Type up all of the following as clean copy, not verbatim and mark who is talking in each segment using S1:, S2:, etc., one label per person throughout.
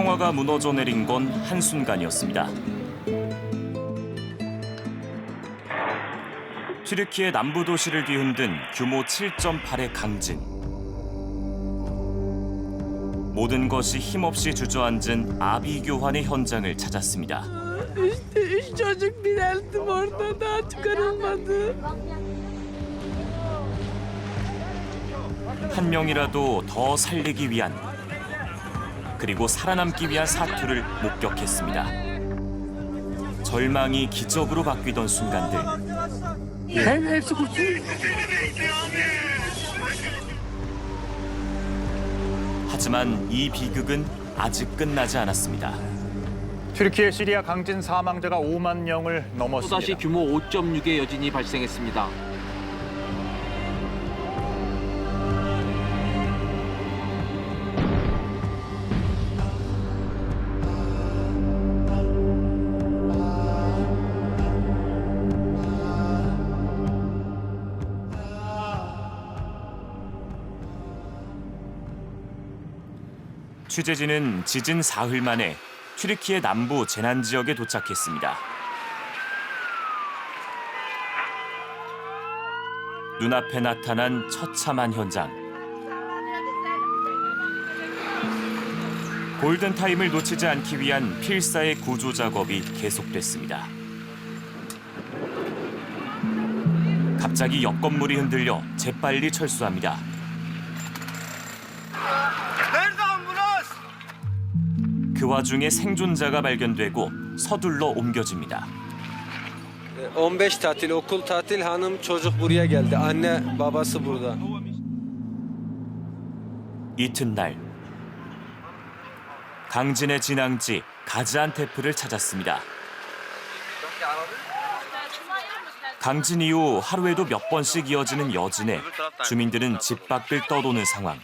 S1: 평화가 무너져 내린 건 한순간이었습니다. 튀르키예 남부 도시를 뒤흔든 규모 7.8의 강진. 모든 것이 힘없이 주저앉은 아비 교환의 현장을 찾았습니다.
S2: İşte 3 çocuk bineldim orada daha çıkarılmadı.
S1: 한 명이라도 더 살리기 위한, 그리고 살아남기 위한 사투를 목격했습니다. 절망이 기적으로 바뀌던 순간들.
S2: Hepsi kurtuldu.
S1: 하지만 이 비극은 아직 끝나지 않았습니다.
S3: 튀르키예 시리아 강진 사망자가 5만 명을 넘었습니다.
S4: 또다시 규모 5.6의 여진이 발생했습니다.
S1: 취재진은 지진 사흘 만에 튀르키예 남부 재난 지역에 도착했습니다. 눈앞에 나타난 처참한 현장. 골든타임을 놓치지 않기 위한 필사의 구조 작업이 계속됐습니다. 갑자기 옆 건물이 흔들려 재빨리 철수합니다. 그 와중에 생존자가 발견되고 서둘러 옮겨집니다.
S5: 15 tatil, okul tatil, hanım çocuk buraya geldi. Anne, babası burada.
S1: 이튿날 강진의 진앙지 가지안테프를 찾았습니다. 강진 이후 하루에도 몇 번씩 이어지는 여진에 주민들은 집 밖을 떠도는 상황.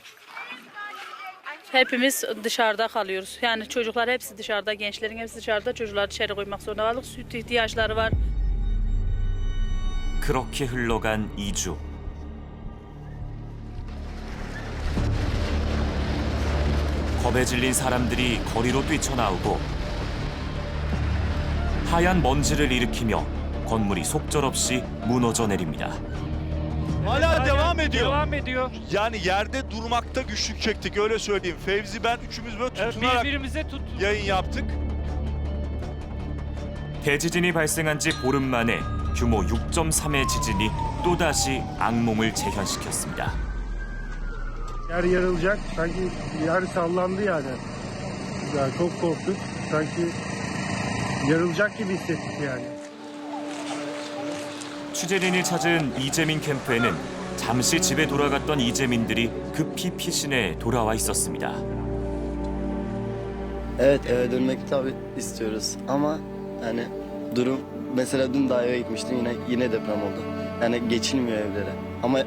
S6: Hepimiz dışarıda kalıyoruz. Yani çocuklar hepsi dışarıda, gençlerin hepsi dışarıda. Çocukları içeri koymak zorunda kaldık. Süt ihtiyaçları var.
S1: 그렇게 흘러간 2주. 겁에 질린 사람들이 거리로 뛰쳐나오고 하얀 먼지를 일으키며 건물이 속절없이 무너져 내립니다.
S7: Hala devam ediyor. Yani yerde durmakta güçlük çektik öyle söyleyeyim. Fevzi ben üçümüz böyle tutunarak yayın yaptık.
S1: 대지진이 발생한 지 보름 만에 규모 6.3의 지진이 또다시 악몽을 재현시켰습니다.
S8: Yer yarılacak. Sanki yer sallandı yani. Yani çok korktuk. Sanki yarılacak gibi hissettik yani.
S1: 취재진이 찾은 이재민 캠프에는 잠시 집에 돌아갔던 이재민들이 급히 피신해 돌아와 있었습니다.
S9: Evet, eve dönmek tabii istiyoruz ama yani durum mesela dün daha eve gitmiştim yine deprem oldu. Yani geçilmiyor evlere. Ama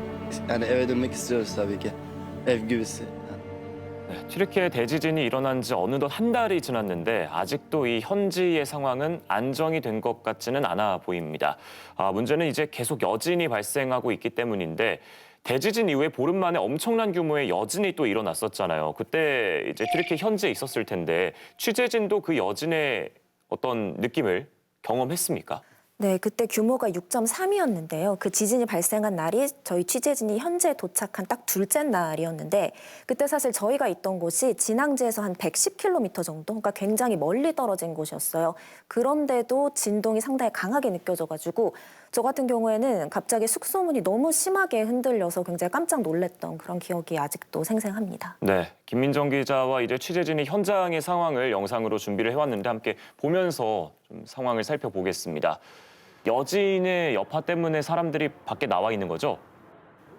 S9: yani eve dönmek istiyoruz tabii ki. Ev gibisi.
S10: 튀르키예 대지진이 일어난 지 어느덧 한 달이 지났는데 아직도 이 현지의 상황은 안정이 된 것 같지는 않아 보입니다. 문제는 이제 계속 여진이 발생하고 있기 때문인데 대지진 이후에 보름 만에 엄청난 규모의 여진이 또 일어났었잖아요. 그때 이제 튀르키예 현지에 있었을 텐데 취재진도 그 여진의 어떤 느낌을 경험했습니까?
S11: 네, 그때 규모가 6.3이었는데요. 그 지진이 발생한 날이 저희 취재진이 현지에 도착한 딱 둘째 날이었는데 그때 사실 저희가 있던 곳이 진앙지에서 한 110km 정도, 그러니까 굉장히 멀리 떨어진 곳이었어요. 그런데도 진동이 상당히 강하게 느껴져가지고 저 같은 경우에는 갑자기 숙소문이 너무 심하게 흔들려서 굉장히 깜짝 놀랐던 그런 기억이 아직도 생생합니다.
S10: 네, 김민정 기자와 이제 취재진이 현장의 상황을 영상으로 준비를 해왔는데 함께 보면서 좀 상황을 살펴보겠습니다. 여진의 여파 때문에 사람들이 밖에 나와 있는 거죠?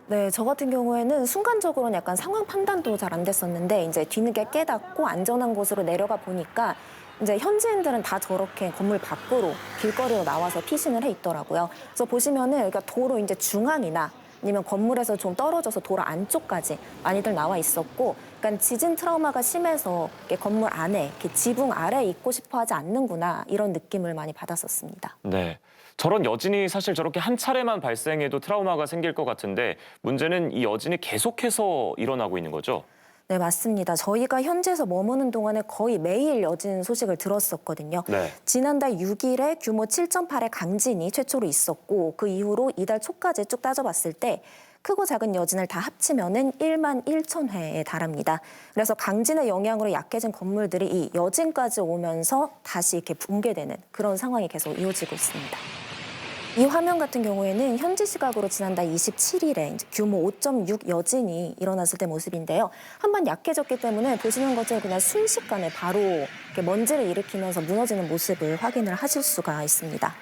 S11: 네, 저 같은 경우에는 순간적으로는 약간 상황 판단도 잘 안 됐었는데 이제 뒤늦게 깨닫고 안전한 곳으로 내려가 보니까 이제 현지인들은 다 저렇게 건물 밖으로 길거리로 나와서 피신을 해 있더라고요. 그래서 보시면은 그러니까 도로 이제 중앙이나 아니면 건물에서 좀 떨어져서 도로 안쪽까지 많이들 나와 있었고, 그러니까 지진 트라우마가 심해서 이렇게 건물 안에, 이렇게 지붕 아래에 있고 싶어 하지 않는구나 이런 느낌을 많이 받았었습니다.
S10: 네. 저런 여진이 사실 저렇게 한 차례만 발생해도 트라우마가 생길 것 같은데 문제는 이 여진이 계속해서 일어나고 있는 거죠?
S11: 네, 맞습니다. 저희가 현지에서 머무는 동안에 거의 매일 여진 소식을 들었었거든요.
S10: 네.
S11: 지난달 6일에 규모 7.8의 강진이 최초로 있었고 그 이후로 이달 초까지 쭉 따져봤을 때 크고 작은 여진을 다 합치면은 1만 1천 회에 달합니다. 그래서 강진의 영향으로 약해진 건물들이 이 여진까지 오면서 다시 이렇게 붕괴되는 그런 상황이 계속 이어지고 있습니다. 이 화면 같은 경우에는 현지 시각으로 지난달 27일에 이제 규모 5.6 여진이 일어났을 때 모습인데요. 한번 약해졌기 때문에 보시는 것처럼 그냥 순식간에 바로 이렇게 먼지를 일으키면서 무너지는 모습을 확인을 하실 수가 있습니다.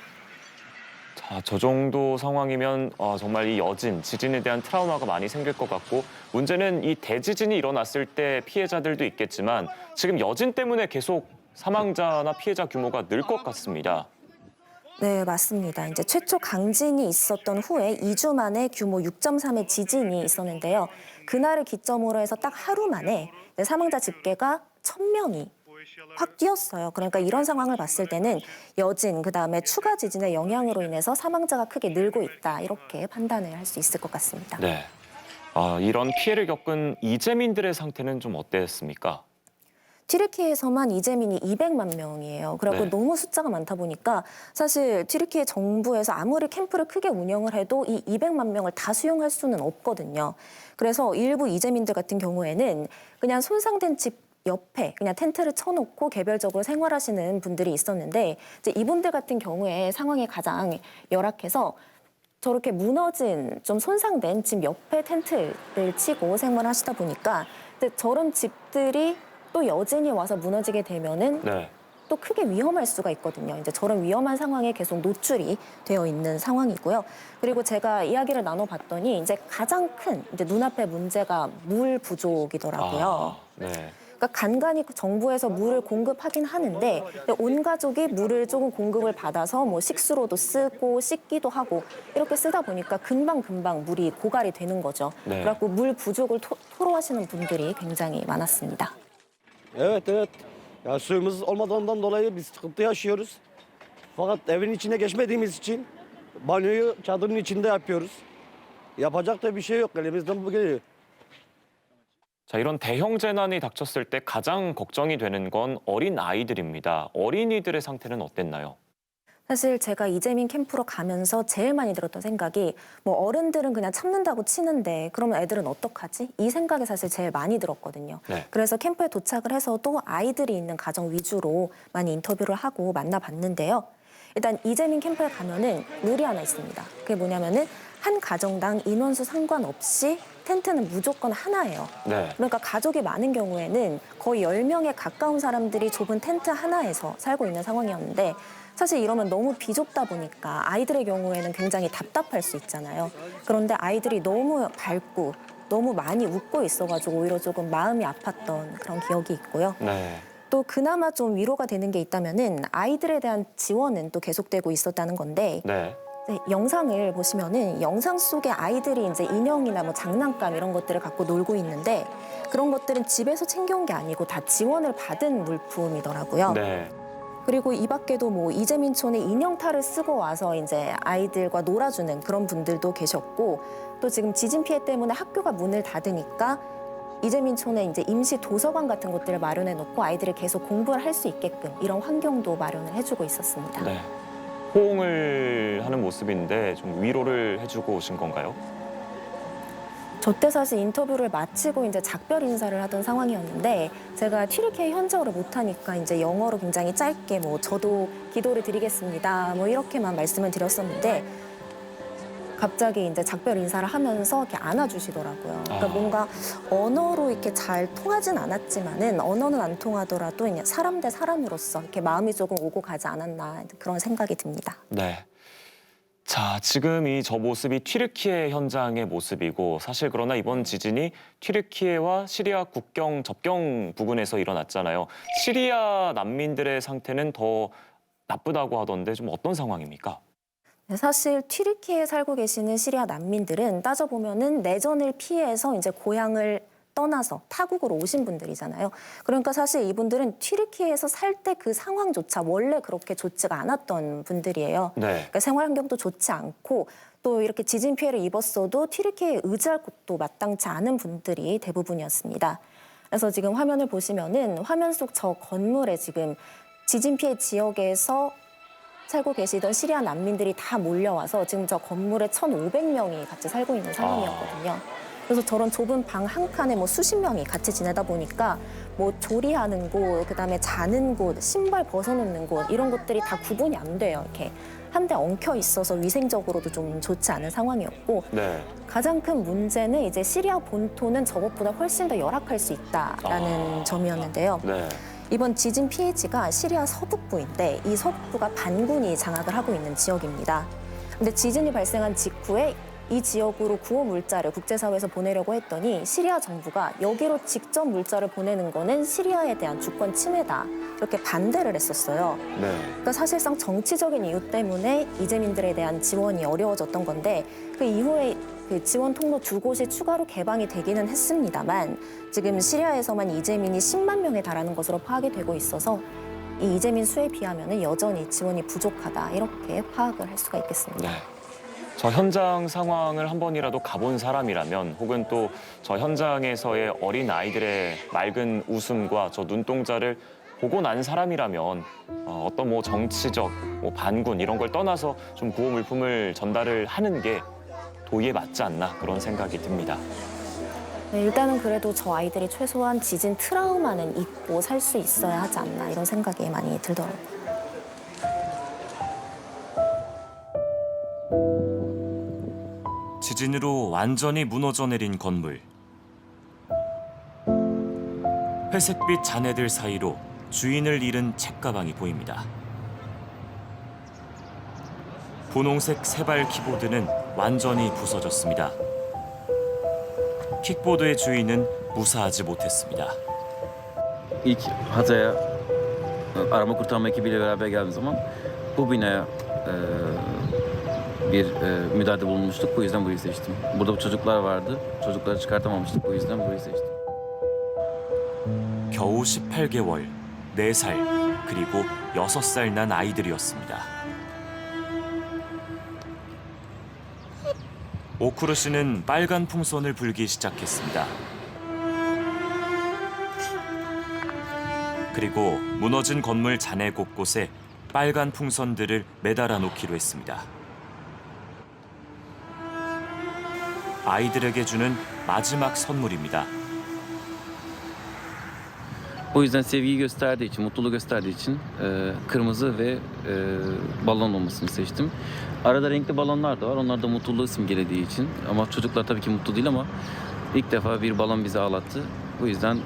S10: 자, 저 정도 상황이면 정말 이 여진, 지진에 대한 트라우마가 많이 생길 것 같고 문제는 이 대지진이 일어났을 때 피해자들도 있겠지만 지금 여진 때문에 계속 사망자나 피해자 규모가 늘 것 같습니다.
S11: 네, 맞습니다. 이제 최초 강진이 있었던 후에 2주 만에 규모 6.3의 지진이 있었는데요. 그날을 기점으로 해서 딱 하루 만에 사망자 집계가 1,000명이 확 뛰었어요. 그러니까 이런 상황을 봤을 때는 여진, 그다음에 추가 지진의 영향으로 인해서 사망자가 크게 늘고 있다. 이렇게 판단을 할 수 있을 것 같습니다.
S10: 네. 이런 피해를 겪은 이재민들의 상태는 좀 어땠습니까?
S11: 튀르키예에서만 이재민이 200만 명이에요. 그래갖고
S10: 네.
S11: 너무 숫자가 많다 보니까 사실 튀르키예 정부에서 아무리 캠프를 크게 운영을 해도 이 200만 명을 다 수용할 수는 없거든요. 그래서 일부 이재민들 같은 경우에는 그냥 손상된 집 옆에 그냥 텐트를 쳐놓고 개별적으로 생활하시는 분들이 있었는데 이제 이분들 같은 경우에 상황이 가장 열악해서 저렇게 무너진 좀 손상된 집 옆에 텐트를 치고 생활하시다 보니까 저런 집들이 또 여진이 와서 무너지게 되면은
S10: 네.
S11: 또 크게 위험할 수가 있거든요. 이제 저런 위험한 상황에 계속 노출이 되어 있는 상황이고요. 그리고 제가 이야기를 나눠봤더니 이제 가장 큰 이제 눈앞의 문제가 물 부족이더라고요.
S10: 네.
S11: 그러니까 간간히 정부에서 물을 공급하긴 하는데 온 가족이 물을 조금 공급을 받아서 뭐 식수로도 쓰고 씻기도 하고 이렇게 쓰다 보니까 금방 물이 고갈이 되는 거죠.
S10: 네.
S11: 그래갖고 물 부족을 토로하시는 분들이 굉장히 많았습니다.
S12: Evet. Ya suyumuz olmadığından dolayı biz sıkıntı yaşıyoruz. Fakat evin içine geçmediğimiz için banyoyu çadırın içinde yapıyoruz. Yapacak da bir şey yok. Elimizden bu geliyor.
S10: 자, 이런 대형 재난이 닥쳤을 때 가장 걱정이 되는 건 어린 아이들입니다. 어린이들의 상태는 어땠나요?
S11: 사실 제가 이재민 캠프로 가면서 제일 많이 들었던 생각이 뭐 어른들은 그냥 참는다고 치는데 그러면 애들은 어떡하지? 이 생각이 사실 제일 많이 들었거든요.
S10: 네.
S11: 그래서 캠프에 도착을 해서도 아이들이 있는 가정 위주로 많이 인터뷰를 하고 만나봤는데요. 일단 이재민 캠프에 가면은 룰이 하나 있습니다. 그게 뭐냐면은 한 가정당 인원수 상관없이 텐트는 무조건 하나예요.
S10: 네.
S11: 그러니까 가족이 많은 경우에는 거의 10명에 가까운 사람들이 좁은 텐트 하나에서 살고 있는 상황이었는데 사실 이러면 너무 비좁다 보니까 아이들의 경우에는 굉장히 답답할 수 있잖아요. 그런데 아이들이 너무 밝고 너무 많이 웃고 있어가지고 오히려 조금 마음이 아팠던 그런 기억이 있고요.
S10: 네.
S11: 또 그나마 좀 위로가 되는 게 있다면은 아이들에 대한 지원은 또 계속되고 있었다는 건데
S10: 네.
S11: 네, 영상을 보시면은 영상 속에 아이들이 이제 인형이나 뭐 장난감 이런 것들을 갖고 놀고 있는데 그런 것들은 집에서 챙겨온 게 아니고 다 지원을 받은 물품이더라고요.
S10: 네.
S11: 그리고 이 밖에도 뭐 이재민촌에 인형탈을 쓰고 와서 이제 아이들과 놀아주는 그런 분들도 계셨고 또 지금 지진 피해 때문에 학교가 문을 닫으니까 이재민촌에 이제 임시 도서관 같은 곳들을 마련해 놓고 아이들이 계속 공부를 할 수 있게끔 이런 환경도 마련을 해주고 있었습니다.
S10: 네. 호응을 하는 모습인데 좀 위로를 해주고 오신 건가요?
S11: 저 때 사실 인터뷰를 마치고 이제 작별 인사를 하던 상황이었는데 제가 튀르키예 현지어를 못하니까 이제 영어로 굉장히 짧게 뭐 저도 기도를 드리겠습니다 뭐 이렇게만 말씀을 드렸었는데 갑자기 이제 작별 인사를 하면서 이렇게 안아주시더라고요. 그러니까 뭔가 언어로 이렇게 잘 통하진 않았지만은 언어는 안 통하더라도 그냥 사람 대 사람으로서 이렇게 마음이 조금 오고 가지 않았나 그런 생각이 듭니다.
S10: 네. 자, 지금 이 저 모습이 튀르키예 현장의 모습이고 사실 그러나 이번 지진이 튀르키예와 시리아 국경 접경 부근에서 일어났잖아요. 시리아 난민들의 상태는 더 나쁘다고 하던데 좀 어떤 상황입니까?
S11: 사실 튀르키예에 살고 계시는 시리아 난민들은 따져보면은 내전을 피해서 이제 고향을 떠나서 타국으로 오신 분들이잖아요. 그러니까 사실 이분들은 튀르키예에서 살 때 그 상황조차 원래 그렇게 좋지가 않았던 분들이에요.
S10: 네.
S11: 그러니까 생활 환경도 좋지 않고 또 이렇게 지진 피해를 입었어도 튀르키예에 의지할 곳도 마땅치 않은 분들이 대부분이었습니다. 그래서 지금 화면을 보시면은 화면 속 저 건물에 지금 지진 피해 지역에서 살고 계시던 시리아 난민들이 다 몰려와서 지금 저 건물에 1,500명이 같이 살고 있는 상황이었거든요. 그래서 저런 좁은 방 한 칸에 뭐 수십 명이 같이 지내다 보니까 뭐 조리하는 곳, 그다음에 자는 곳, 신발 벗어놓는 곳 이런 것들이 다 구분이 안 돼요. 이렇게 한데 엉켜 있어서 위생적으로도 좀 좋지 않은 상황이었고
S10: 네.
S11: 가장 큰 문제는 이제 시리아 본토는 저것보다 훨씬 더 열악할 수 있다라는 점이었는데요.
S10: 네.
S11: 이번 지진 피해지가 시리아 서북부인데 이 서북부가 반군이 장악을 하고 있는 지역입니다. 근데 지진이 발생한 직후에 이 지역으로 구호 물자를 국제사회에서 보내려고 했더니 시리아 정부가 여기로 직접 물자를 보내는 거는 시리아에 대한 주권 침해다. 이렇게 반대를 했었어요.
S10: 네.
S11: 그러니까 사실상 정치적인 이유 때문에 이재민들에 대한 지원이 어려워졌던 건데 그 이후에 그 지원 통로 2곳이 추가로 개방이 되기는 했습니다만 지금 시리아에서만 이재민이 10만 명에 달하는 것으로 파악이 되고 있어서 이 이재민 수에 비하면 여전히 지원이 부족하다 이렇게 파악을 할 수가 있겠습니다.
S10: 네. 저 현장 상황을 한 번이라도 가본 사람이라면 혹은 또 저 현장에서의 어린 아이들의 맑은 웃음과 저 눈동자를 보고 난 사람이라면 어떤 뭐 정치적 뭐 반군 이런 걸 떠나서 좀 구호 물품을 전달을 하는 게 도의에 맞지 않나 그런 생각이 듭니다.
S11: 네, 일단은 그래도 저 아이들이 최소한 지진 트라우마는 잊고 살 수 있어야 하지 않나 이런 생각이 많이 들더라고요.
S1: 지진으로 완전히 무너져 내린 건물. 회색빛 잔해들 사이로 주인을 잃은 책가방이 보입니다. 분홍색 세발 키보드는 완전히 부서졌습니다. 킥보드의 주인은 무사하지 못했습니다.
S13: İlk Hatay'a arama kurtarma ekibiyle beraber geldiğim zaman bu binaya bir müdahalede bulunmuştuk. Bu yüzden burayı seçtim. Burada çocuklar vardı. Çocukları çıkartamamıştık. Bu yüzden burayı seçtim.
S1: 겨우 18개월, 4살, 그리고 6살 난 아이들이었습니다. 오쿠르 씨는 빨간 풍선을 불기 시작했습니다. 그리고 무너진 건물 잔해 곳곳에 빨간 풍선들을 매달아 놓기로 했습니다. 아이들에게 주는 마지막 선물입니다.
S13: O yüzden sevgiyi gösterdiği için, mutluluğu gösterdiği için kırmızı ve balon olmasını seçtim. Arada renkli balonlar da var. Onlar da mutluluğu simgelediği için. Ama çocuklar tabii ki mutlu değil ama ilk defa bir balon bizi ağlattı. Bu yüzden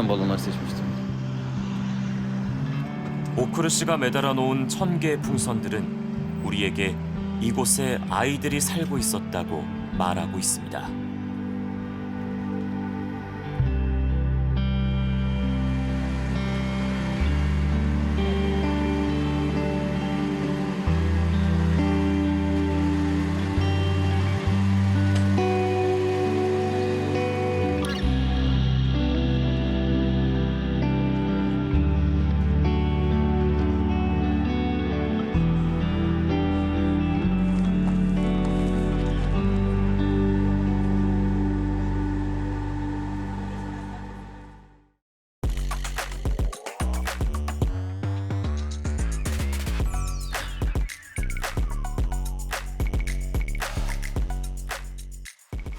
S13: balonları seçmiştim.
S1: 오쿠르 씨가 매달아 놓은 1000개의 풍선들은 우리에게 이곳에 아이들이 살고 있었다고 말하고 있습니다.